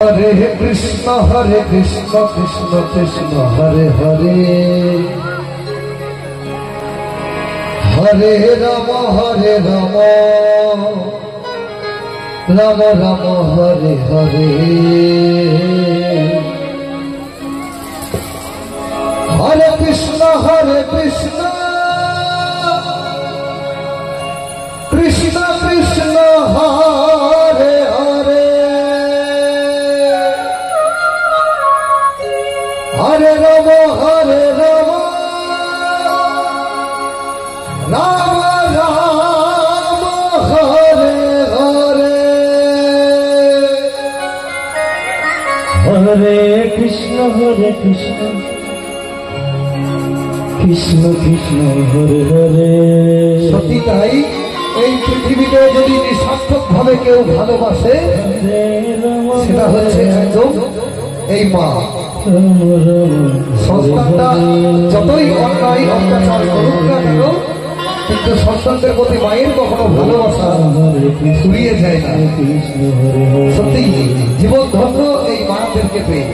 हरे कृष्ण कृष्ण कृष्ण हरे हरे हरे राम राम राम हरे हरे हरे कृष्ण कृष्ण कृष्ण हरे हरे हरे राम राम राम हरे हरे हरे कृष्ण कृष्ण कृष्ण हरे हरे। सত্যি তাই এই পৃথিবীতে যদি নিঃস্বার্থক ভাবে কেউ ভালোবাসে সেটা হচ্ছে একদম এই মা। সন্তানটা যতই অন্যায় অত্যাচার করুক না কেন কিন্তু সন্তানদের প্রতি মায়ের কখনো ভালোবাসা ফুরিয়ে যায় না। সত্যি জীবন ধন্য এই মাদেরকে পেয়ে।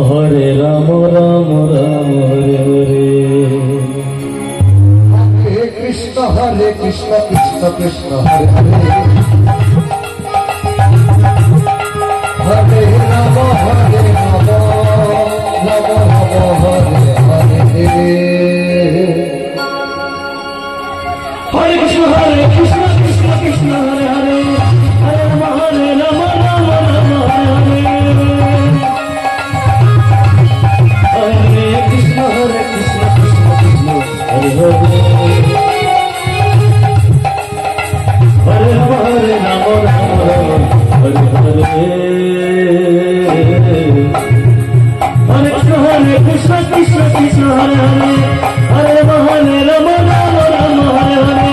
হরে রাম রাম রাম হরে হরে হরে কৃষ্ণ কৃষ্ণ কৃষ্ণ হরে হরে हरे राम राम राम हरे हरे हरे कृष्ण कृष्ण कृष्ण हरे हरे हरे राम राम राम हरे हरे हरे कृष्ण कृष्ण कृष्ण हरे हरे हरे राम राम हरे हरे हरे कृष्ण कृष्ण कृष्ण हरे हरे हरे राम राम राम हरे हरे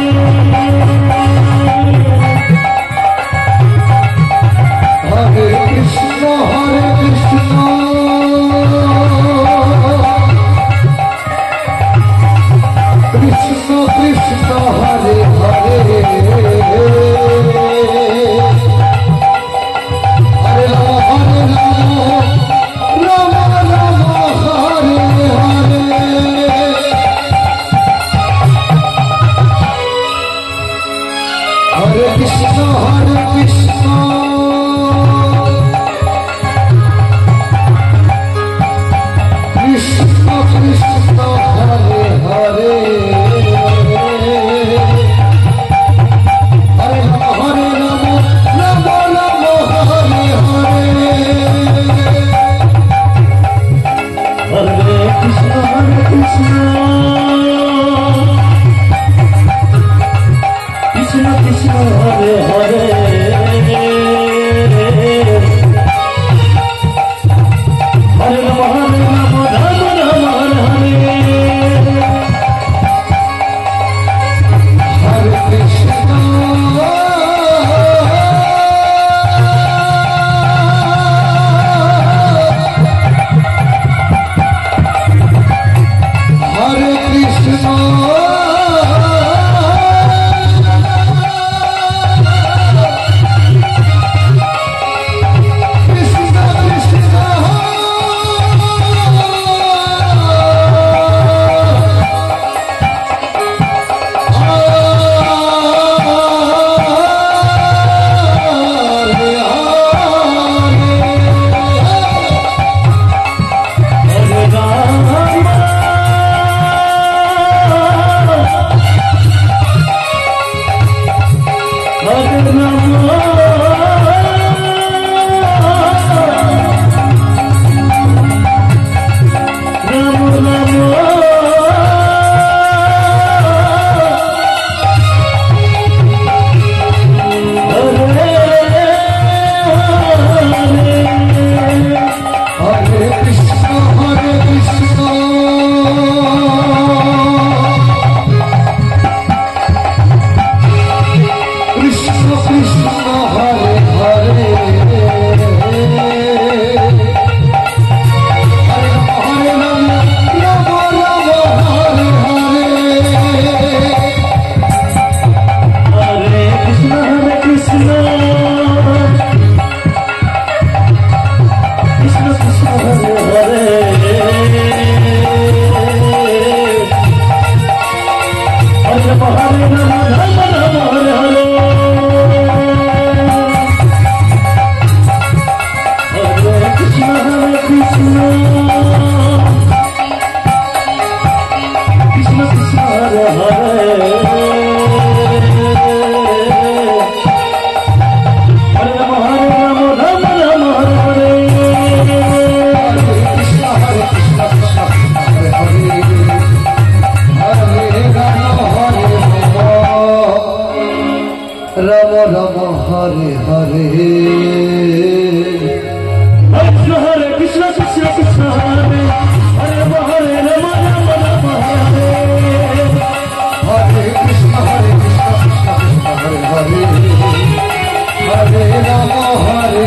হরে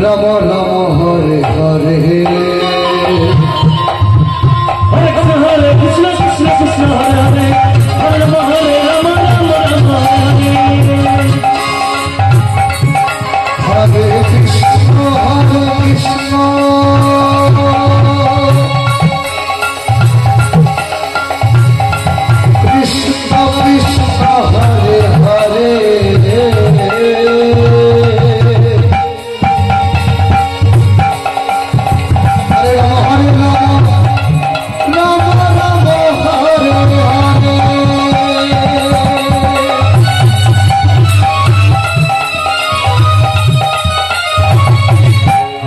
রাম রাম হরে হরে হরে কৃষ্ণ কৃষ্ণ কৃষ্ণ হরে হরে হরে রাম রাম রাম হরে হরে কৃষ্ণ কৃষ্ণ কৃষ্ণ হরে হরে হরে রাম রাম রাম হরে হরে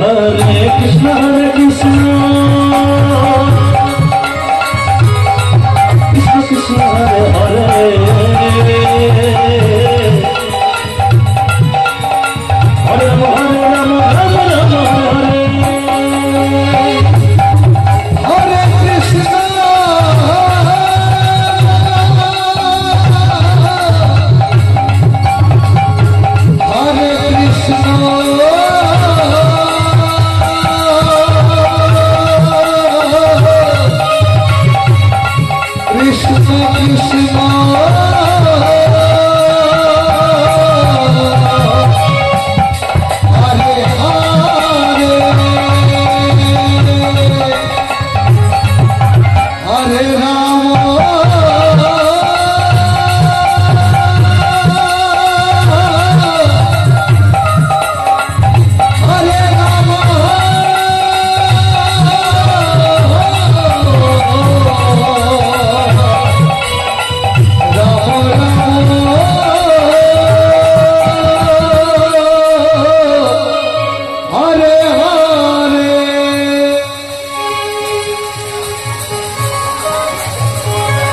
हरे कृष्ण कृष्ण कृष्ण हरे हरे हरे राम राम राम हरे हरे कृष्ण हरे कृष्ण कृष्ण कृष्ण हरे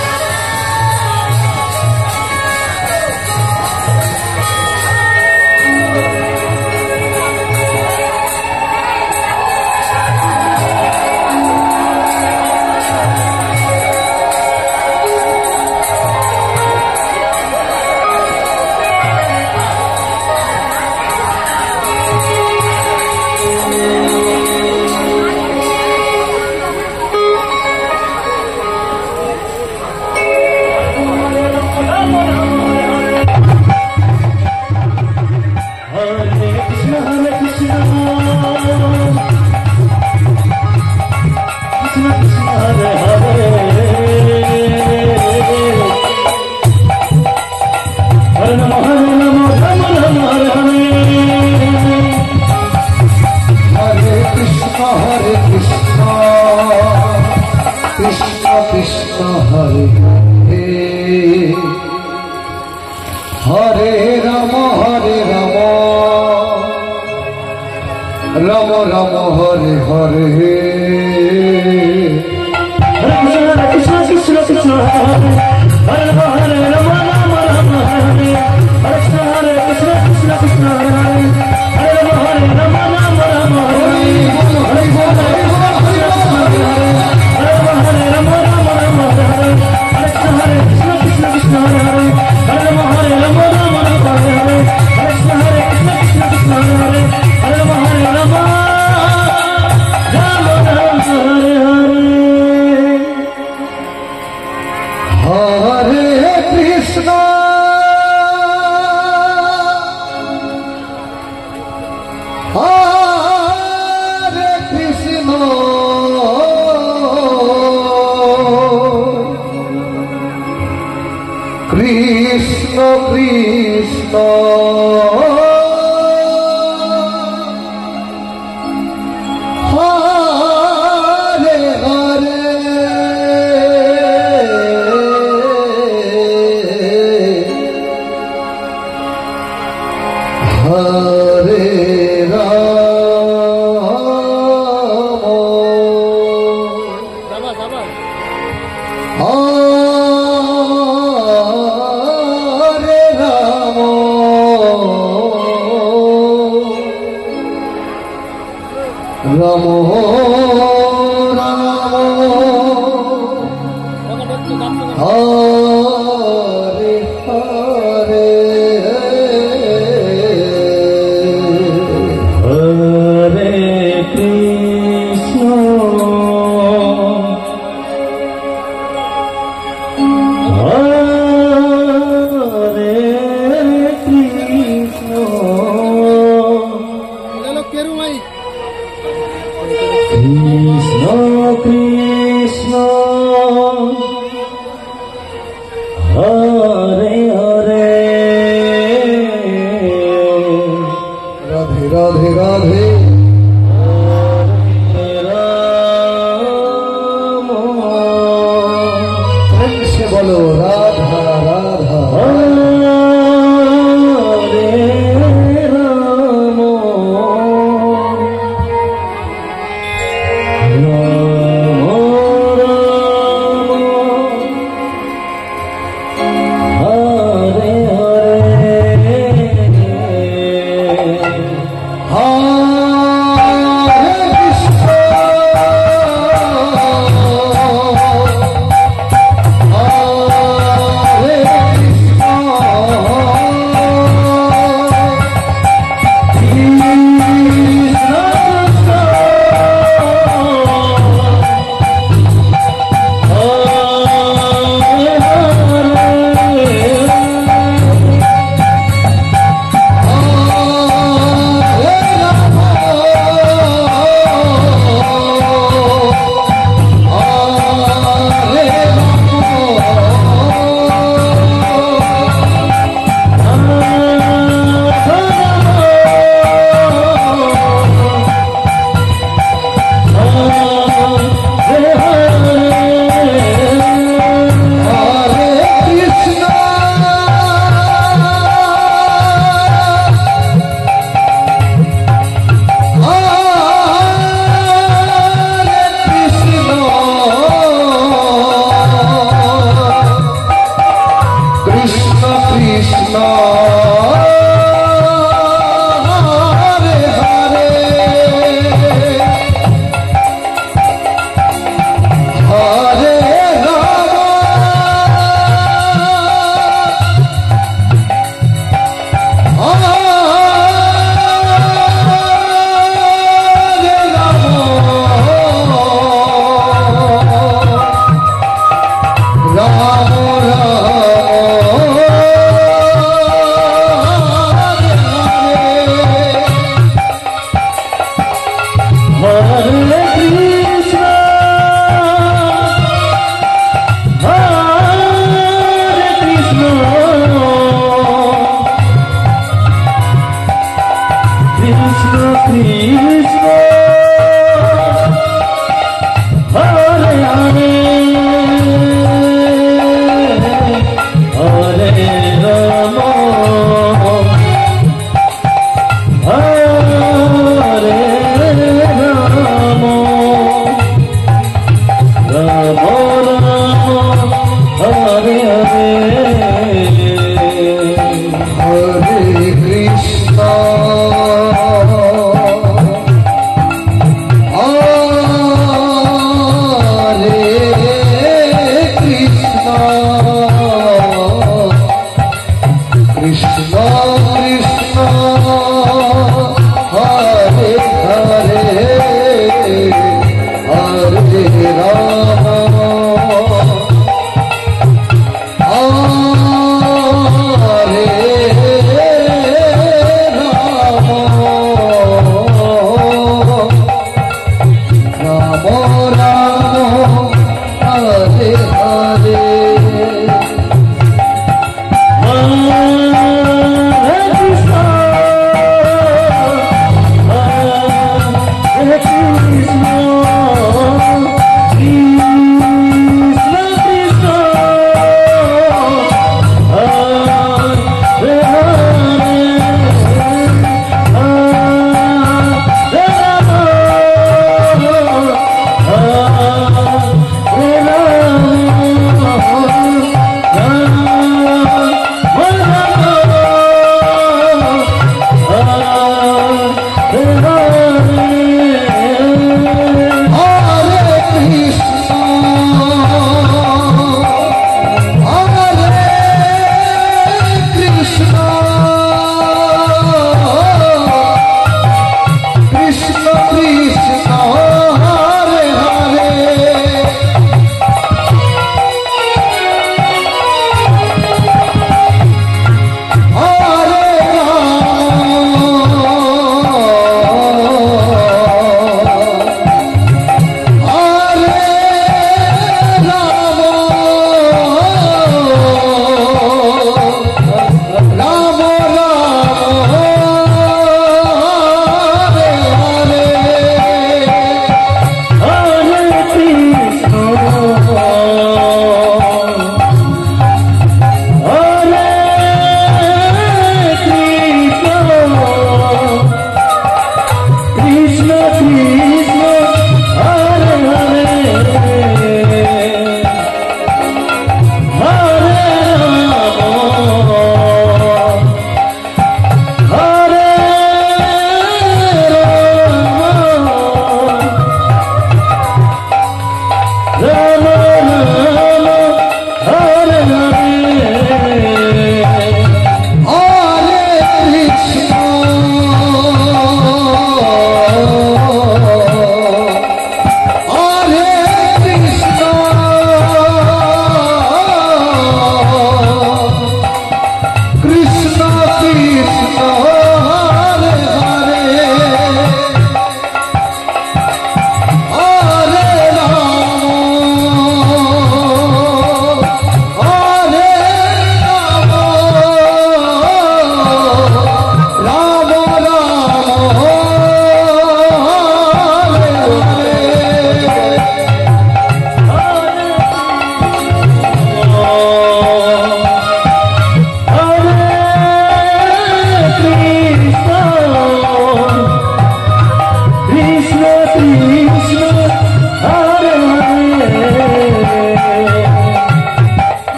हरे हरे राम हरे राम हरे हरे हरे कृष्ण कृष्ण कृष्ण हरे हरे हरे राम राम राम हरे हरे हरे कृष्ण कृष्ण कृष्ण हरे हरे राम राम राम हरे हरे हरे कृष्ण कृष्ण कृष्ण हरे हरे राम राम राम हरे हरे कृष्ण कृष्ण कृष्ण हरे हरे राम राम राम हरे हरे कृष्ण कृष्ण कृष्ण हरे हरे हरे राम राम राम हरे हरे कृष्ण कृष्ण कृष्ण हरे हरे हरे राम राम राम हरे हरे हरे कृष्ण हरे Krishna Krishna Krishna Hare Hare Hare Ram Ram Hare Hare Krishna Krishna Hare Hare Radhe Radhe Radhe Ram প্রেম সে বলো রাধা রাধা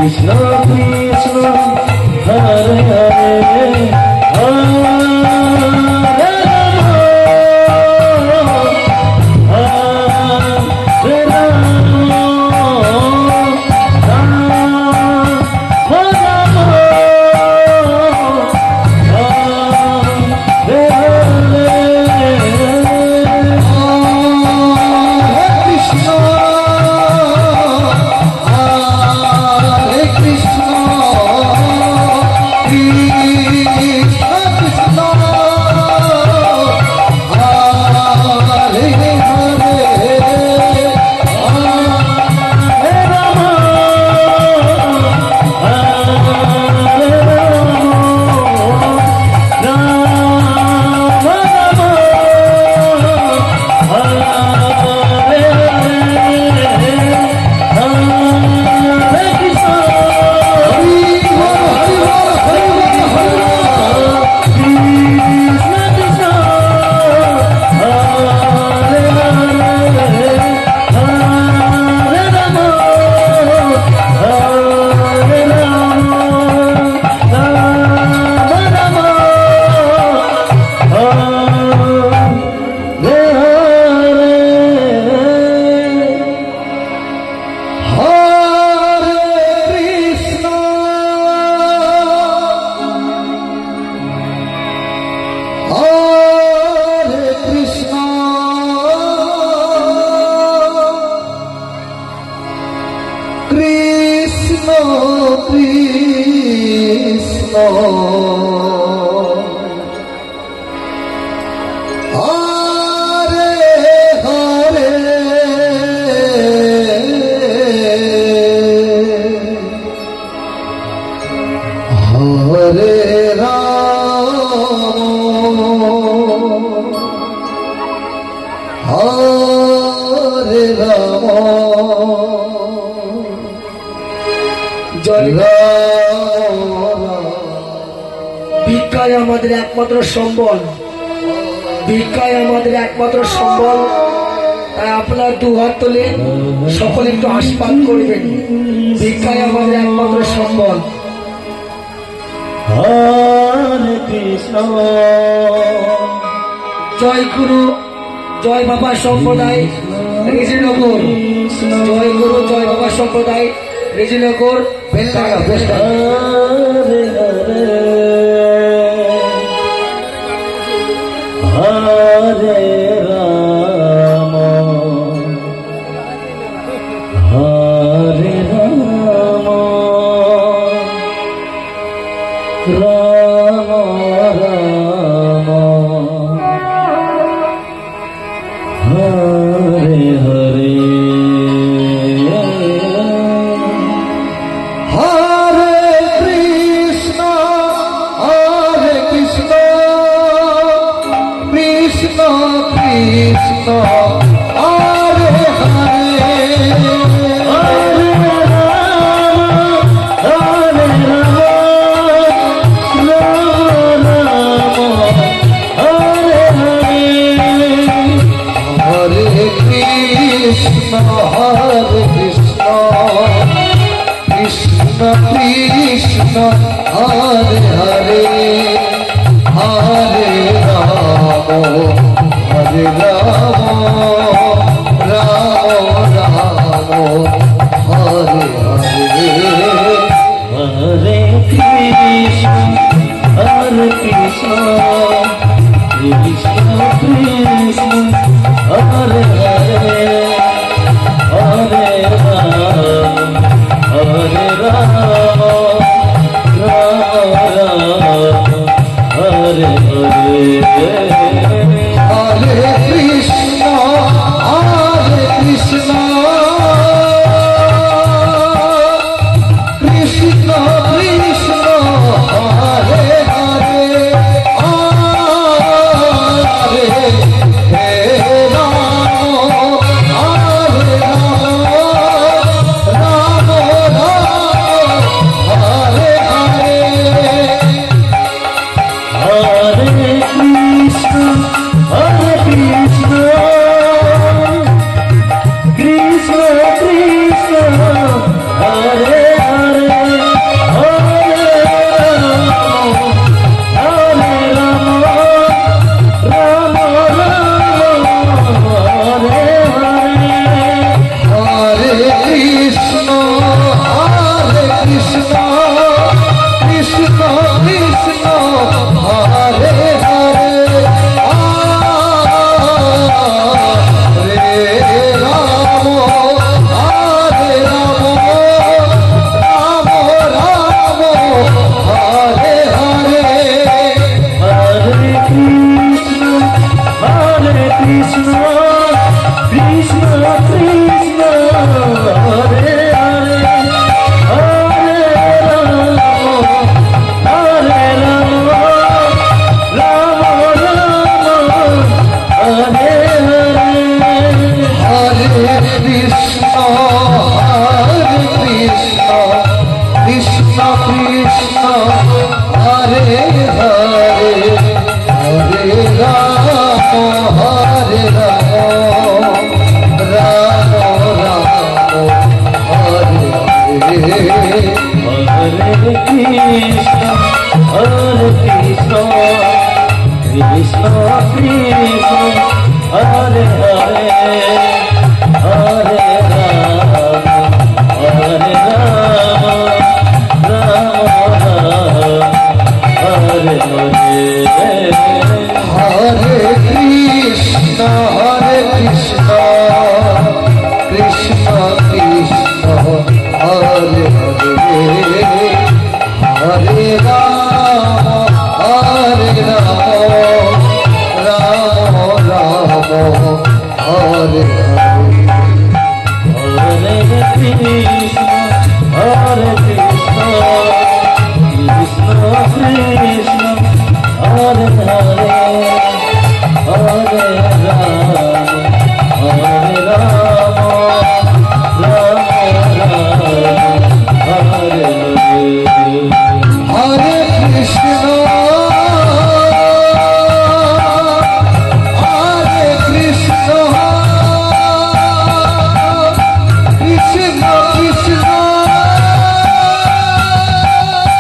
কৃষ্ণ কৃষ্ণ হরে হরে ভিক্ষাই আমাদের একমাত্র সম্বল, ভিক্ষাই আমাদের একমাত্র সম্বল। তাই আপনার দু হাত তুলে সকলে একটু আশীর্বাদ করবেন। ভিক্ষাই আমাদের একমাত্র সম্বল। হরে কৃষ্ণ। জয় গুরু, জয় বাবা সম্প্রদায় রেজিনগর। জয় গুরু, জয় বাবা সম্প্রদায় রেজিনগর। হরে রাম হরে রাম রাম রাম হরে হরে हरे Ram Ram Ram Hare Hare Hare Krishna, Krishna Krishna, Hare Hare, Hare Rama, Hare Rama,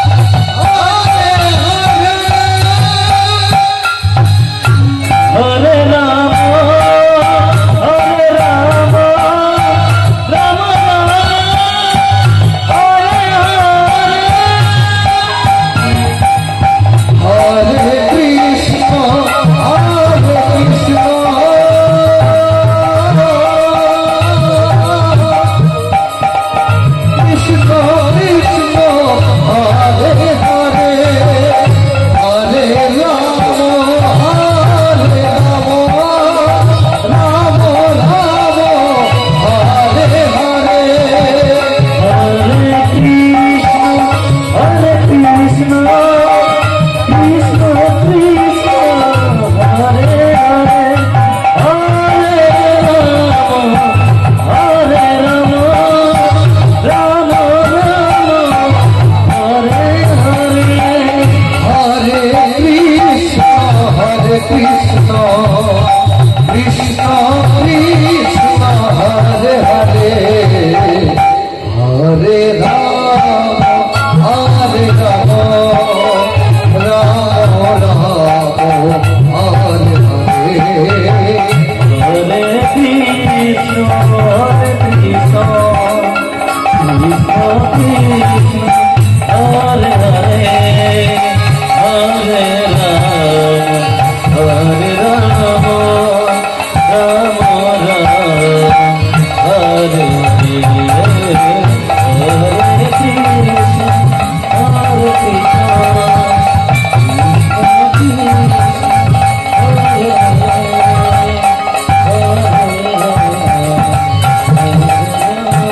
Rama Rama, Hare Hare. Hare Krishna, Hare Krishna, Krishna Krishna, Hare Hare. Hare Rama, Hare Rama, Rama Rama, Hare Hare. Hare Krishna, Hare Krishna, Krishna Krishna, Hare Hare, Hare Rama, Hare Rama, Rama Rama, Hare Hare. Hare Krishna, Hare Krishna, Krishna Krishna, Hare Hare, Hare Rama, Hare Rama, Rama Rama, Hare Hare. Hare Krishna, Hare Krishna, Krishna Krishna, Hare Hare, Hare Rama, Hare Rama, Rama Rama,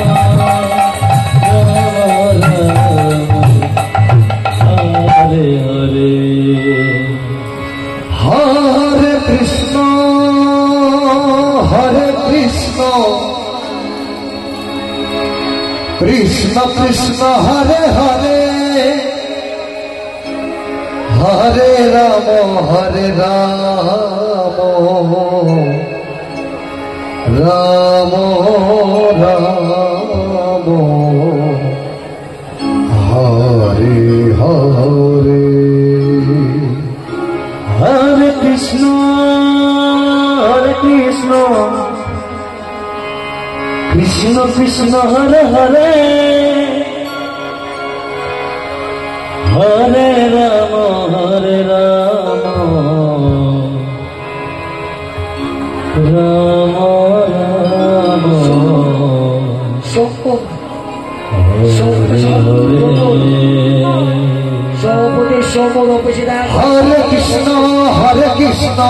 Hare Hare. Hare Krishna, Hare Krishna, Krishna Krishna, Hare Hare, Hare Rama, Hare Rama, Rama Rama, Hare Hare. Hare Krishna, Hare Krishna, Krishna Krishna, Hare Krishna, Hare Krishna, Krishna Krishna, Hare Hare, Hare Rama, Hare Rama, Rama Rama, Hare Hare. Hare Krishna, Hare Krishna, Krishna Krishna, Hare Hare, Hare Rama, Hare Rama, Rama Rama, সম্পদ Hare সম্পদ অপেক্ষা Hare Krishna, Hare Krishna,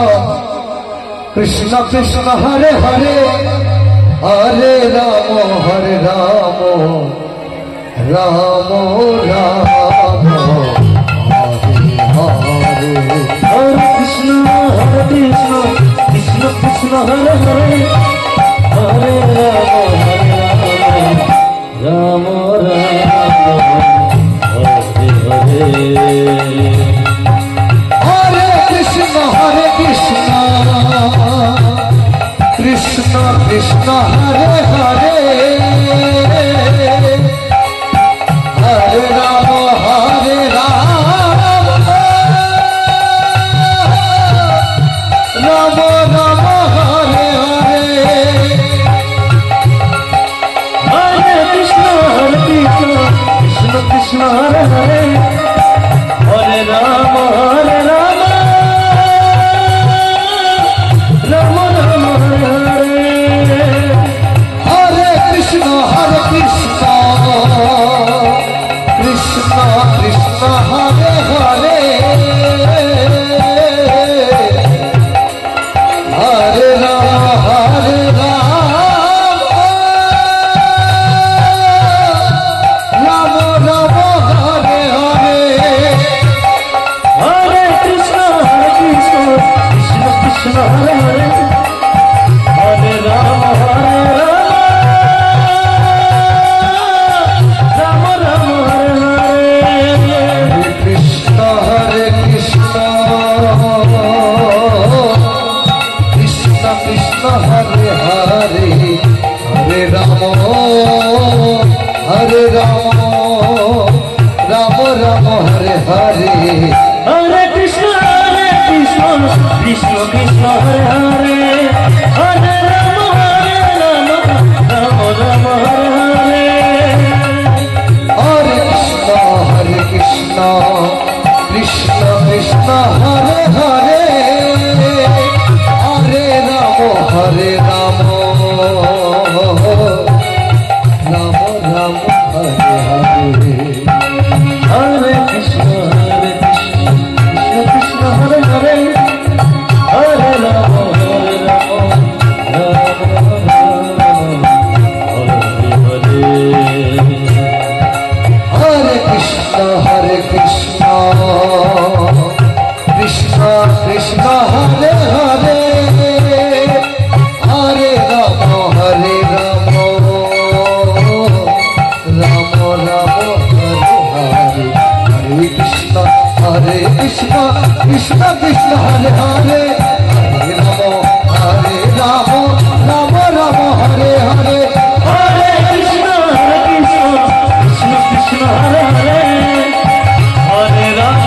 Krishna Krishna, Hare Hare, Hare Rama, Hare Rama, Rama Rama, Hare Hare. Hare Krishna, Hare Krishna, Krishna Krishna, Hare Hare, Hare Rama, Rama Rama, Hare Hare. Hare Krishna, Hare Krishna, Krishna Krishna, Hare Hare, Hare Rama, Hare Rama, Rama Rama, Hare Hare. Hare Krishna, Hare Krishna, Krishna Krishna, Hare Hare, Hare Rama, Hare Rama, Rama Rama, Hare Hare. Hare Krishna, Hare Krishna, Krishna Hare Hare Hare Ram Ram Ram Hare Hare Krishna हरे कृष्ण कृष्ण कृष्ण हरे हरे हरे राम राम राम हरे हरे हरे कृष्ण कृष्ण कृष्ण हरे हरे हरे राम राम राम हरे हरे हरे कृष्ण कृष्ण कृष्ण हरे हरे हरे राम राम राम हरे हरे हरे कृष्ण कृष्ण हरे हरे हरे राम हरे कृष्ण कृष्ण कृष्ण हरे हरे हरे राम हरे कृष्ण कृष्ण कृष्ण हरे हरे हरे राम राम हरे हरे हरे कृष्ण कृष्ण कृष्ण हरे हरे हरे राम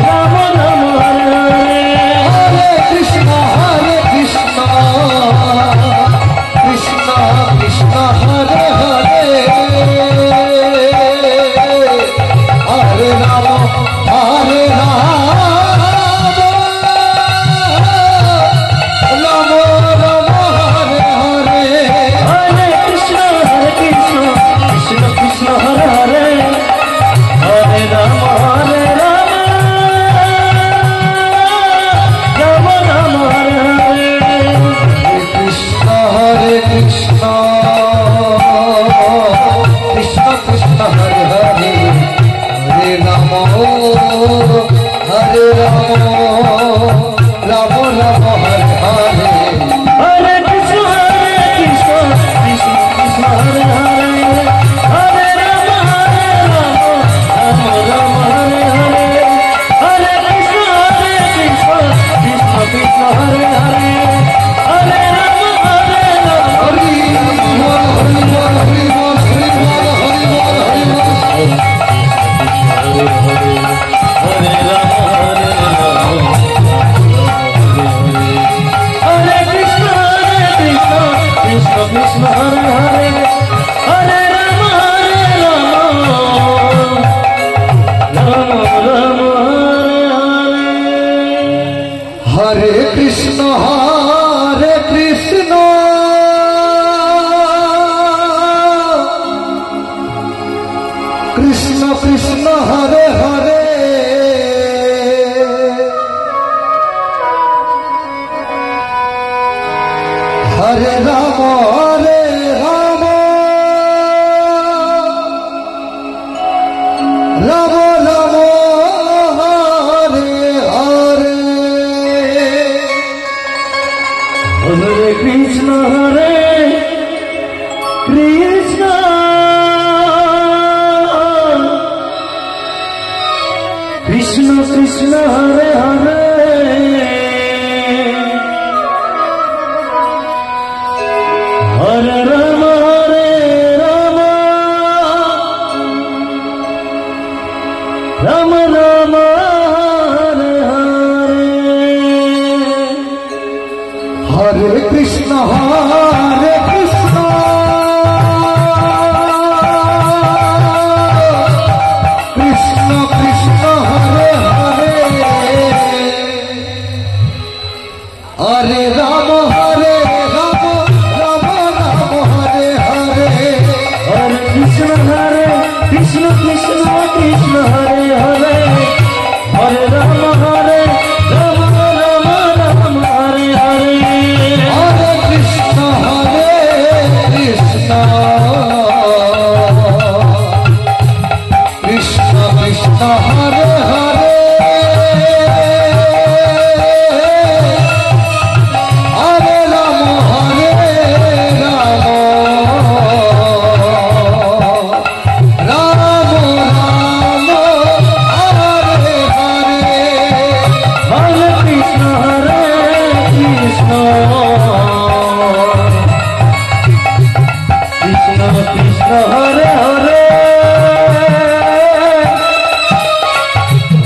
राम राम हरे हरे हरे कृष्ण कृष्ण कृष्ण हरे हरे हरे राम राम राम हरे हरे हरे कृष्ण कृष्ण कृष्ण हरे हरे हरे राम राम राम हरे हरे कृष्ण कृष्ण कृष्ण कृष्ण हरे हरे हरे राम राम हरे हरे हरे कृष्ण कृष्ण कृष्ण हरे हरे हरे राम राम हरे हरे हरे कृष्ण कृष्ण कृष्ण हरे हरे हरे राम हरि बोल हरि बोल हरि बोल हरि बोल हरि बोल हरि बोल हरे राम हरे कृष्ण कृष्ण कृष्ण हरे हरे हरे राम राम राम हरे हरे हरे कृष्ण कृष्ण कृष्ण हरे हरे हरे राम राम हरे हरे हरे कृष्ण कृष्ण कृष्ण हरे हरे हरे राम राम राम हरे हरे हरे कृष्ण कृष्ण कृष्ण हरे हरे কৃষ্ণ হরে হরে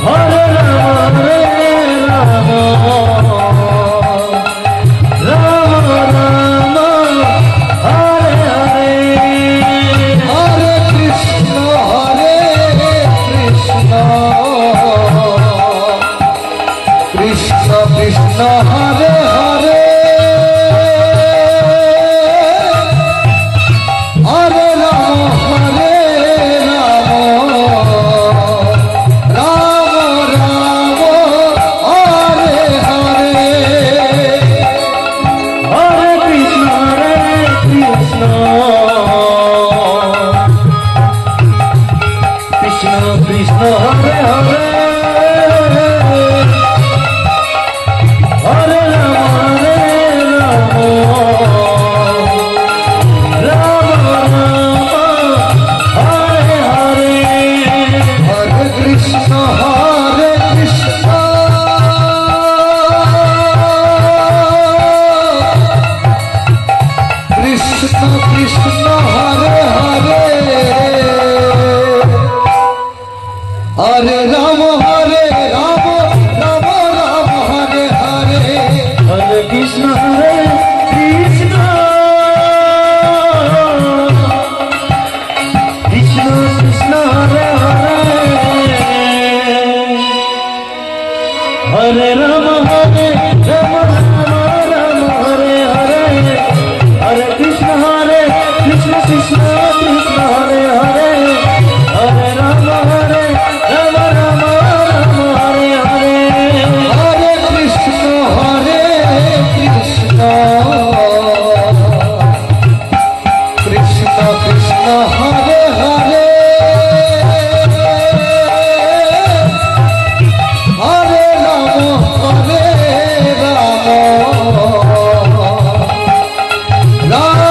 হরে রাম রাম রাম হরে হরে হরে কৃষ্ণ কৃষ্ণ কৃষ্ণ হরে হরে হরে রাম রাম রাম হরে হরে হরে কৃষ্ণ কৃষ্ণ কৃষ্ণ হরে হরে হরে রাম রাম হরে হরে হরে কৃষ্ণ কৃষ্ণ কৃষ্ণ হরে হরে হরে রাম রাম রাম হরে হরে হরে কৃষ্ণ কৃষ্ণ কৃষ্ণ কৃষ্ণ হরে হরে হরে রাম রাম রাম হরে হরে হরে কৃষ্ণ কৃষ্ণ কৃষ্ণ হরে হরে হরে রাম রাম রাম হরে হরে হরে কৃষ্ণ কৃষ্ণ কৃষ্ণ হরে হরে হরে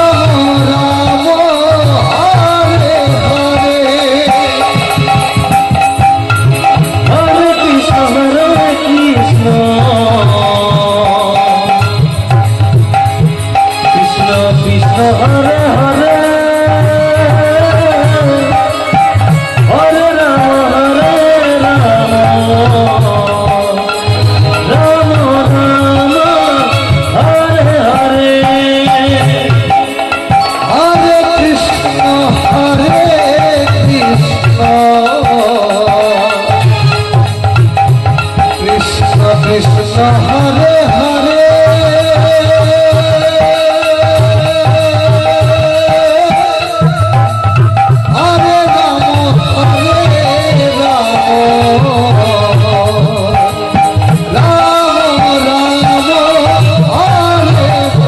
রাম রাম রাম হরে হরে হরে কৃষ্ণ কৃষ্ণ কৃষ্ণ হরে হরে হরে রাম রাম রাম হরে হরে হরে কৃষ্ণ কৃষ্ণ কৃষ্ণ হরে হরে হরে রাম রাম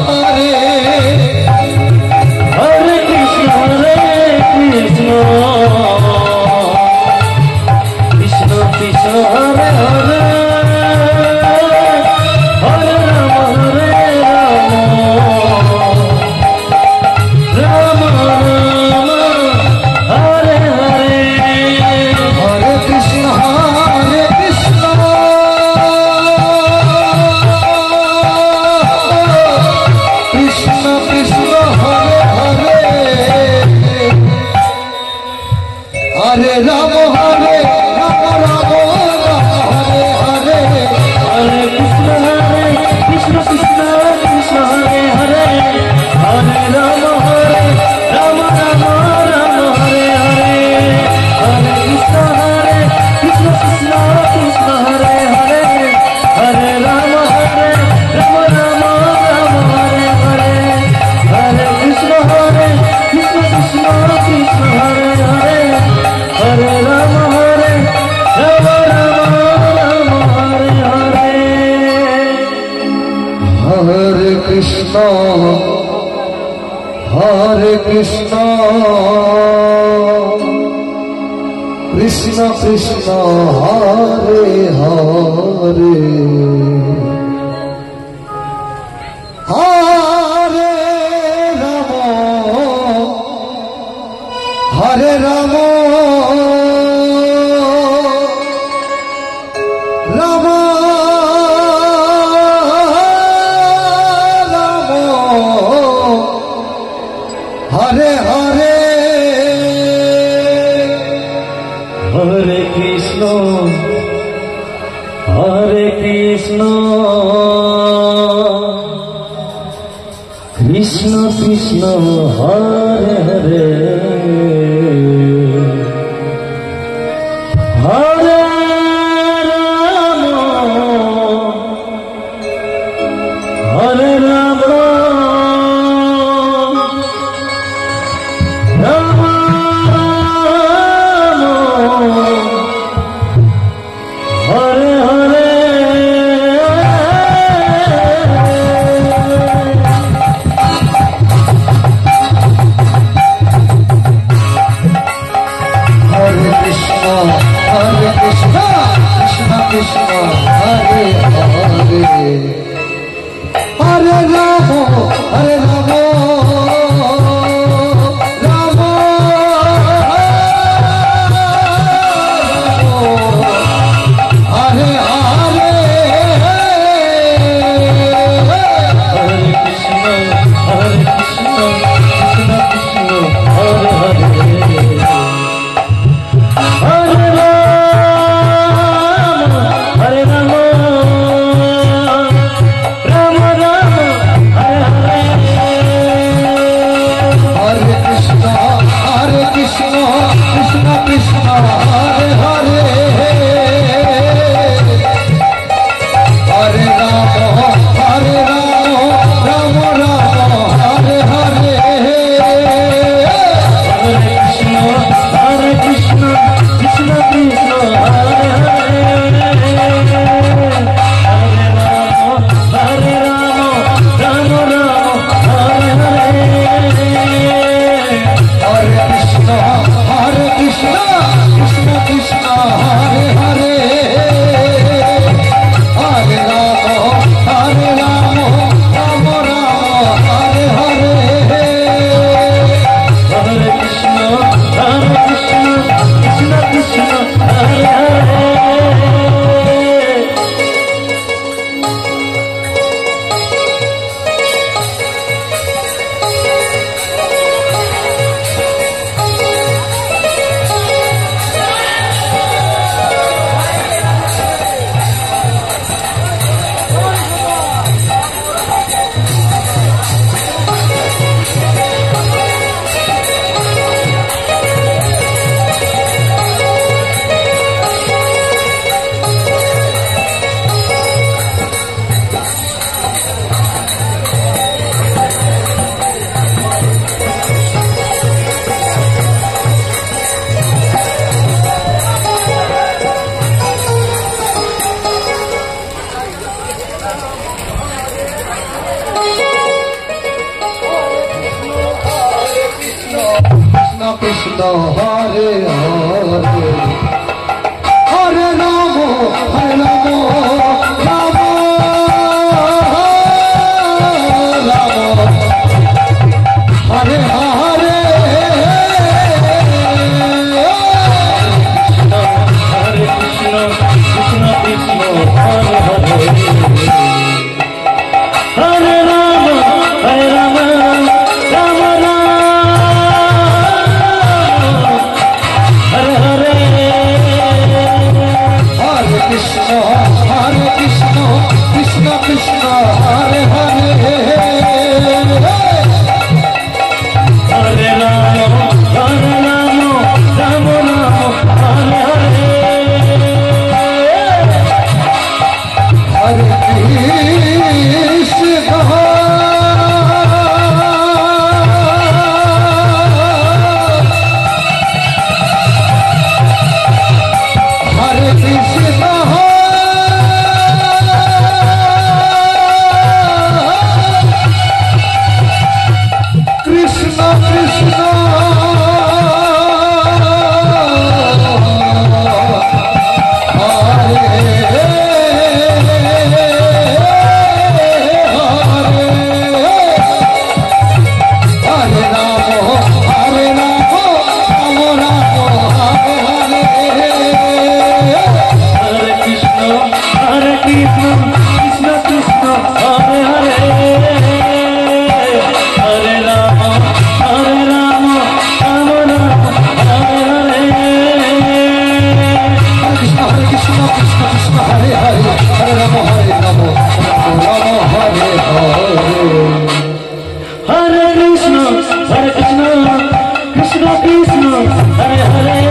হরে হরে হরে কৃষ্ণ কৃষ্ণ কৃষ্ণ হরে হরে হরে রাম রাম রাম হরে হরে হরে কৃষ্ণ কৃষ্ণ কৃষ্ণ হরে হরে হরে রাম রাম হরে হরে হরে কৃষ্ণ কৃষ্ণ কৃষ্ণ হরে হরে হরে রাম রাম রাম হরে হরে হরে কৃষ্ণ কৃষ্ণ কৃষ্ণ হরে হরে হরে রাম রাম হরে হরে হরে কৃষ্ণ কৃষ্ণ কৃষ্ণ হরে হরে হরে রাম রাম হরে হরে হরে কৃষ্ণ কৃষ্ণ কৃষ্ণ হরে হরে হরে রাম রাম রাম হরে হরে কৃষ্ণ কৃষ্ণ কৃষ্ণ হরে হরে হরে রাম হরে রাম রাম হরে হরে हरे कृष्ण कृष्ण कृष्ण हरे हरे हरे राम हरे राम राम हरे हरे हरे कृष्ण कृष्ण कृष्ण हरे हरे हरे राम हरे राम राम राम हरे हरे हरे कृष्ण कृष्ण कृष्ण हरे हरे हरे राम राम राम हरे हरे हरे कृष्ण कृष्ण कृष्ण हरे हरे हरे राम राम हरे हरे हरे कृष्ण कृष्ण कृष्ण हरे हरे हरे राम राम राम हरे हरे हरे कृष्ण कृष्ण कृष्ण हरे हरे कृष्ण हरे हरे हरे राम राम राम हरे हरे हरे कृष्ण कृष्ण हरे हरे हरे राम राम राम हरे हरे हरे कृष्ण हरे Krishna Krishna Hare Hare